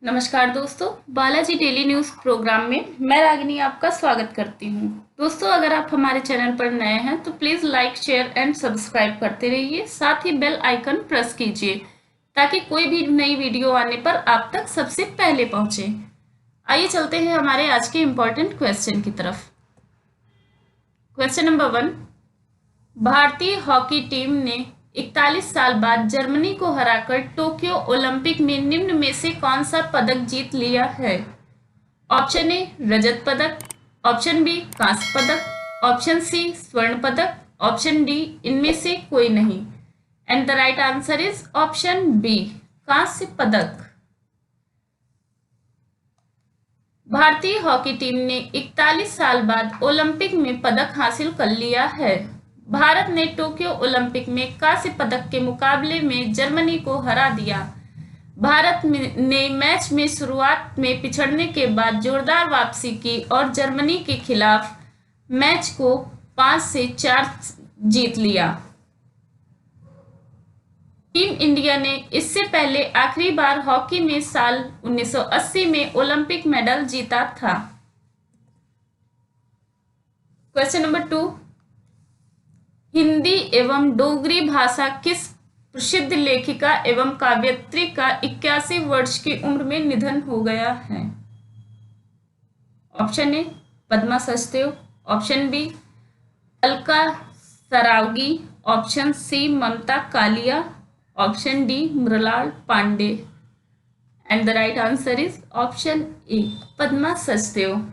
नमस्कार दोस्तों, Balaji daily news programme में मैं रागिनी आपका स्वागत करती हूं। दोस्तों, अगर आप हमारे चैनल पर नए हैं तो please like, share and subscribe करते रहिए। साथ ही बेल आइकन प्रेस कीजिए ताकि कोई भी नई वीडियो आने पर आप तक सबसे पहले पहुंचे। आइए चलते हैं हमारे आज के इम्पोर्टेंट क्वेश्चन की तरफ। क्वेश्चन नंबर 1, भारतीय हॉकी टीम ने 41 साल बाद जर्मनी को हराकर टोक्यो ओलंपिक में निम्न में से कौन सा पदक जीत लिया है? ऑप्शन ए रजत पदक, ऑप्शन बी कांस्य पदक, ऑप्शन सी स्वर्ण पदक, ऑप्शन डी इनमें से कोई नहीं। And the right answer is option B कांस्य पदक। भारतीय हॉकी टीम ने 41 साल बाद ओलंपिक में पदक हासिल कर लिया है। भारत ने टोक्यो ओलंपिक में कांस्य पदक के मुकाबले में जर्मनी को हरा दिया। भारत ने मैच में शुरुआत में पिछड़ने के बाद जोरदार वापसी की और जर्मनी के खिलाफ मैच को 5-4 जीत लिया। टीम इंडिया ने इससे पहले आखिरी बार हॉकी में साल 1980 में ओलंपिक मेडल जीता था। क्वेश्चन नंबर 2, हिंदी एवं डोगरी भाषा किस प्रसिद्ध लेखिका एवं काव्यत्री का 81 वर्ष की उम्र में निधन हो गया है? Option A Padma Sachdev, option B Alka Saraogi, option C Mamta Kalia, option D Mrinal Pande. And the right answer is option A Padma Sachdev.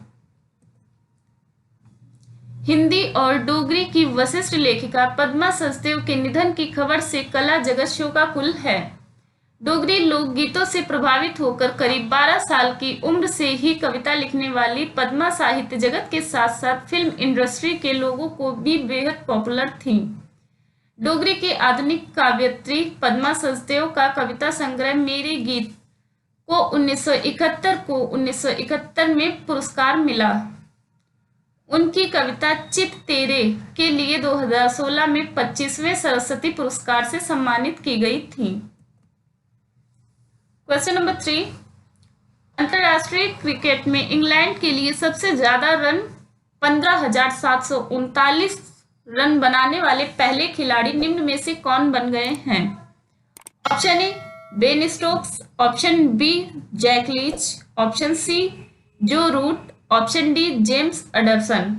Hindi और डोगरी की वशिष्ठ लेखिका पद्मा सचदेव के निधन की खबर से कला जगत शोकाकुल है। डोगरी लोकगीतों से प्रभावित होकर करीब 12 साल की उम्र से ही कविता लिखने वाली पद्मा साहित्य जगत के साथ साथ फिल्म इंडस्ट्री के लोगों को भी बेहद पॉपुलर थी। डोगरी की आधुनिक काव्यत्री पद्मा सचदेव का कविता संग्रह मेरे गीत को 1971 में पुरस्कार मिला। उनकी कविता चित तेरे के लिए 2016 में 25वें सरस्वती पुरस्कार से सम्मानित की गई थी। क्वेश्चन नंबर 3, अंतरराष्ट्रीय क्रिकेट में इंग्लैंड के लिए सबसे ज्यादा रन 15,739 रन बनाने वाले पहले खिलाड़ी निम्न में से कौन बन गए हैं? Option A Ben Stokes, option B Jack Leach, option C Joe Root, option D James Anderson.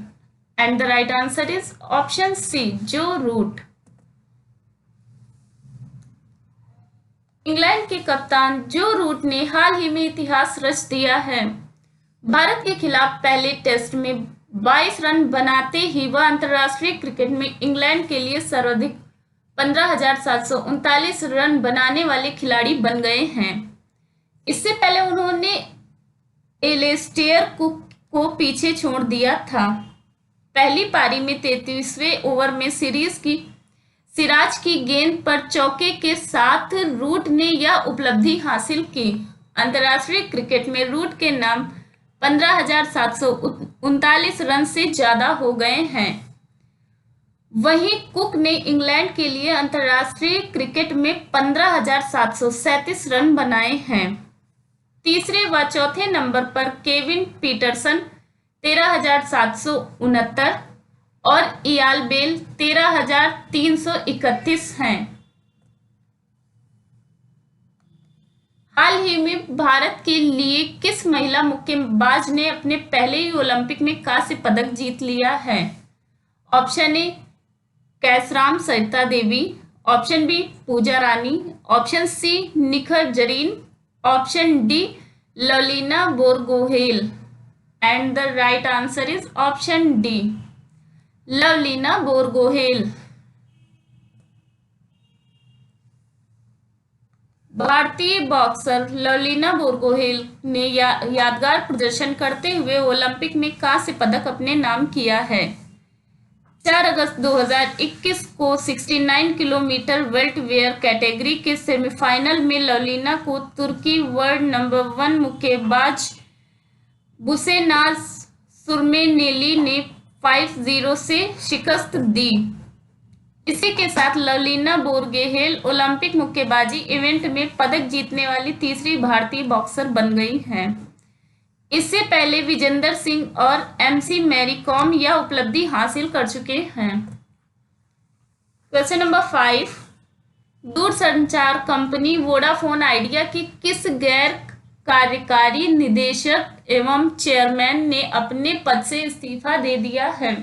And the right answer is option C Joe Root. England के कप्तान जो रूट ने हाल ही में इतिहास रच दिया है। भारत के खिलाफ पहले टेस्ट में 22 रन बनाते ही वह अंतर्राष्ट्रीय क्रिकेट में इंग्लैंड के लिए सर्वाधिक 15,739 रन बनाने वाले खिलाड़ी बन गए हैं। इससे पहले उन्होंने एलेस्टेयर कुक को पीछे छोड़ दिया था। पहली पारी में 33वें ओवर में सिराज की गेंद पर चौके के साथ रूट ने यह उपलब्धि हासिल की। अंतर्राष्ट्रीय क्रिकेट में रूट के नाम 15,739 रन से ज्यादा हो गए हैं। वहीं कुक ने इंग्लैंड के लिए अंतर्राष्ट्रीय क्रिकेट में 15,737 रन बनाए हैं। तीसरे व चौथे नंबर पर केविन पीटरसन 13,769 और इयाल बेल 13,331 हैं। हाल ही में भारत के लिए किस महिला मुक्केबाज ने अपने पहले ही ओलंपिक में कांस्य पदक जीत लिया है? Option A Laishram Sarita Devi, option B Pooja Rani, option C Nikhat Zareen, option D Lovlina Borgohain. And the right answer is option D Lovlina Borgohain. भारतीय बॉक्सर लवलीना बोरगोहेन ने यादगार प्रदर्शन करते हुए ओलंपिक में कांस्य पदक अपने नाम किया है। 4 अगस्त 2021 को 69 किलोमीटर वेल्टवेयर कैटेगरी के सेमीफाइनल में लवलीना को तुर्की वर्ल्ड नंबर 1 मुक्केबाज बुसेनाज सुरमेनेली ने 5-0 से शिकस्त दी। इसी के साथ लवलीना बोरगोहेन ओलंपिक मुक्केबाजी इवेंट में पदक जीतने वाली तीसरी भारतीय बॉक्सर बन गई हैं। इससे पहले विजेंदर सिंह और एमसी मैरी कॉम यह उपलब्धि हासिल कर चुके हैं। क्वेश्चन नंबर 5, दूरसंचार कंपनी वोडाफोन आइडिया की किस गैर कार्यकारी निदेशक एवं चेयरमैन ने अपने पद से इस्तीफा दे दिया है?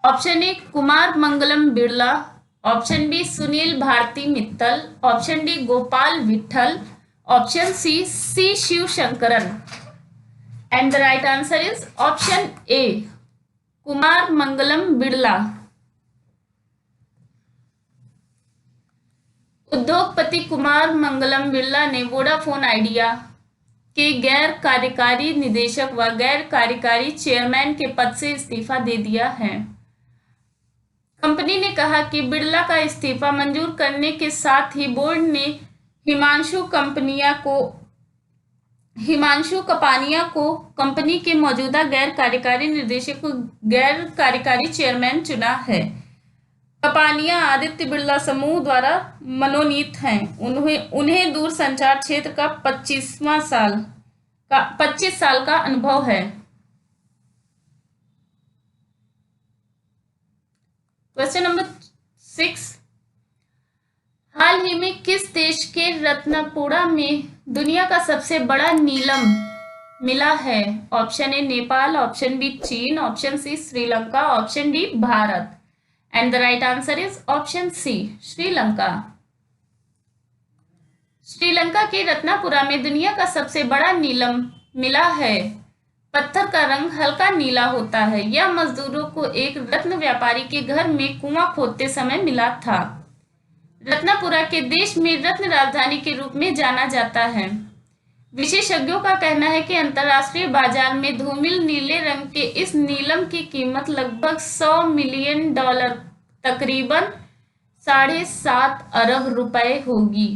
Option A Kumar Mangalam Birla, option B Sunil Bharti Mittal, option D Gopal Vittal, option C Shivshankaran. And the right answer is option A Kumar Mangalam Birla. उद्योगपति कुमार मंगलम बिरला ने वोडाफोन आइडिया के गैर कार्यकारी निदेशक व गैर कार्यकारी चेयरमैन के पद से इस्तीफा दे दिया है। कंपनी ने कहा कि बिरला का इस्तीफा मंजूर करने के साथ ही बोर्ड ने हिमांशु कपानिया को कंपनी के मौजूदा गैर कार्यकारी निदेशक को गैर कार्यकारी चेयरमैन चुना है। कपानिया आदित्य बिरला समूह द्वारा मनोनीत हैं। उन्हें दूरसंचार क्षेत्र का 25 साल का अनुभव है। क्वेश्चन नंबर 6, हाल ही में किस देश के रत्नपुरा में दुनिया का सबसे बड़ा नीलम मिला है? Option A Nepal, option B चीन, option C Sri Lanka, option D Bharat. And the right answer is option C Sri Lanka. Sri Lanka के रत्नपुरा में दुनिया का सबसे बड़ा नीलम मिला है। पत्थर का रंग हल्का नीला होता है। यह मजदूरों को एक रत्न व्यापारी के घर में कुआं खोदते समय मिला था। रत्नपुरा के देश में रत्न राजधानी के रूप में जाना जाता है। विशेषज्ञों का कहना है कि अंतर्राष्ट्रीय बाजार में धूमिल नीले रंग के इस नीलम की कीमत लगभग $100 मिलियन, तकरीबन 7.5 अरब रुपए होगी।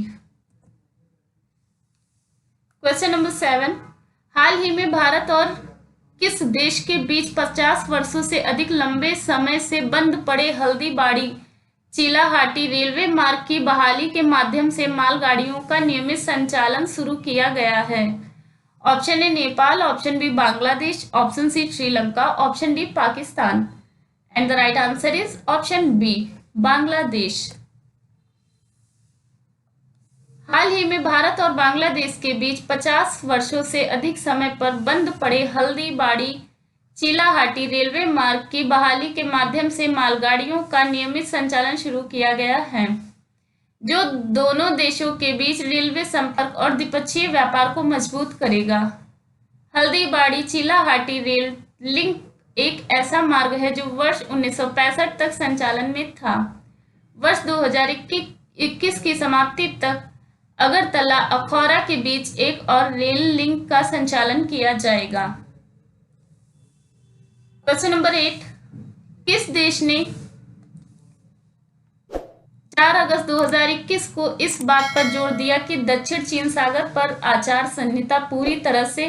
क्वेश्चन नंबर 7, हाल ही में भारत और किस देश के बीच 50 वर्षों से अधिक लंबे समय से बंद पड़े हल्दीबाड़ी चीलाहाटी रेलवे मार्ग की बहाली के माध्यम से मालगाड़ियों का नियमित संचालन शुरू किया गया है? Option A Nepal, option B Bangladesh, option C Sri Lanka, option D Pakistan. And the right answer is option B Bangladesh. हाल ही में भारत और बांग्लादेश के बीच 50 वर्षों से अधिक समय पर बंद पड़े हल्दीबाड़ी चीलाहाटी रेलवे मार्ग की बहाली के माध्यम से मालगाड़ियों का नियमित संचालन शुरू किया गया है, जो दोनों देशों के बीच रेलवे संपर्क और द्विपक्षीय व्यापार को मजबूत करेगा। हल्दीबाड़ी चीलाहाटी रेल लिंक एक ऐसा मार्ग है जो वर्ष 1965 तक संचालन में था। वर्ष 2021 की समाप्ति तक अगरतला अखौरा के बीच एक और रेल लिंक का संचालन किया जाएगा। क्वेश्चन नंबर 8, किस देश ने 4 अगस्त 2021 को इस बात पर जोर दिया कि दक्षिण चीन सागर पर आचार संहिता पूरी तरह से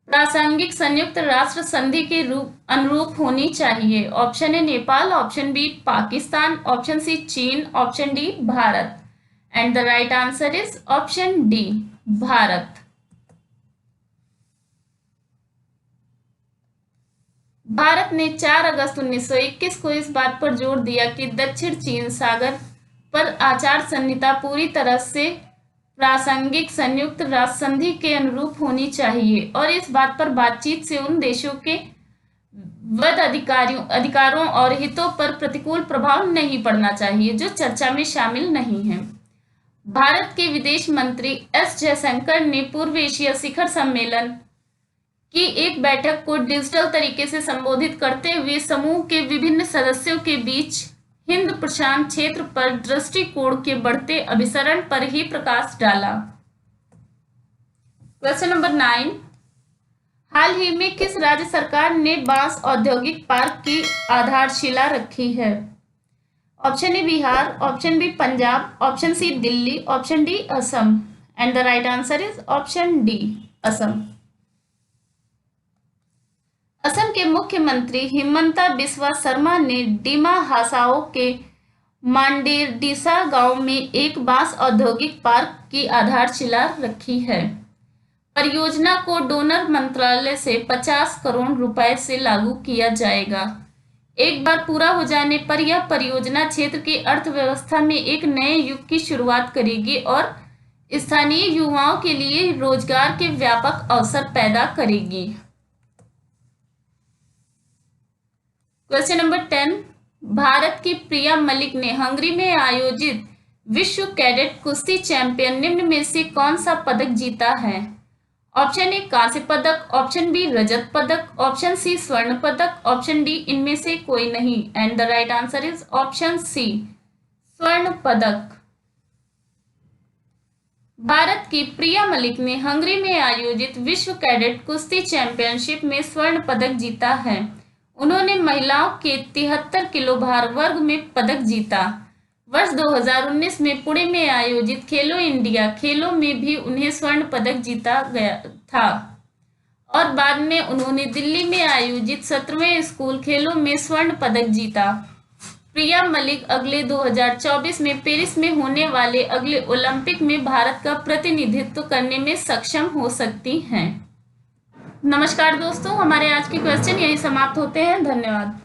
प्रासंगिक संयुक्त राष्ट्र संधि के अनुरूप होनी चाहिए? Option A Nepal, option B Pakistan, option C चीन, option D Bharat. And the right answer is option D Bharat. Bharat ने 4 अगस्त 1921 को इस बात पर जोर दिया कि दक्षिण चीन सागर पर आचार संहिता पूरी तरह से प्रासंगिक संयुक्त राष्ट्र संधि के अनुरूप होनी चाहिए और इस बात पर बातचीत से उन देशों के वध अधिकारों और हितों पर प्रतिकूल प्रभाव नहीं पड़ना चाहिए जो चर्चा में शामिल नहीं हैं। भारत के विदेश मंत्री एस जयशंकर ने पूर्व एशिया शिखर सम्मेलन की एक बैठक को डिजिटल तरीके से संबोधित करते हुए समूह के विभिन्न सदस्यों के बीच हिंद प्रशांत क्षेत्र पर दृष्टिकोण के बढ़ते अभिसरण पर ही प्रकाश डाला। क्वेश्चन नंबर 9, हाल ही में किस राज्य सरकार ने बांस औद्योगिक पार्क की आधारशिला रखी है? Option A Bihar, option B Punjab, option C Delhi, option D Assam. And the right answer is option D Assam. Assam के मुख्यमंत्री हिमंता बिस्वा शर्मा ने डिमा हासाओ के मांडेरडीसा गांव में एक बांस औद्योगिक पार्क की आधारशिला रखी है। परियोजना को डोनर मंत्रालय से 50 करोड़ रुपए से लागू किया जाएगा। एक बार पूरा हो जाने पर यह परियोजना क्षेत्र की अर्थव्यवस्था में एक नए युग की शुरुआत करेगी और स्थानीय युवाओं के लिए रोजगार के व्यापक अवसर पैदा करेगी। क्वेश्चन नंबर 10, भारत की प्रिया मलिक ने हंगरी में आयोजित विश्व कैडेट कुश्ती चैंपियन निम्न में से कौन सा पदक जीता है? ऑप्शन ए कांस्य पदक, ऑप्शन बी रजत पदक, ऑप्शन सी स्वर्ण पदक, ऑप्शन डी इनमें से कोई नहीं। And the right answer is option C स्वर्ण पदक। भारत की प्रिया मलिक ने हंगरी में आयोजित विश्व कैडेट कुश्ती चैंपियनशिप में स्वर्ण पदक जीता है। उन्होंने महिलाओं के 73 किलो भार वर्ग में पदक जीता। वर्ष 2019 में पुणे में आयोजित खेलो इंडिया खेलों में भी उन्हें स्वर्ण पदक जीता गया था और बाद में उन्होंने दिल्ली में आयोजित 17वें स्कूल खेलों में स्वर्ण पदक जीता। प्रिया मलिक अगले 2024 में पेरिस में होने वाले अगले ओलंपिक में भारत का प्रतिनिधित्व करने में सक्षम हो सकती हैं। नमस्कार दोस्तों, हमारे आज के क्वेश्चन यही समाप्त होते हैं। धन्यवाद।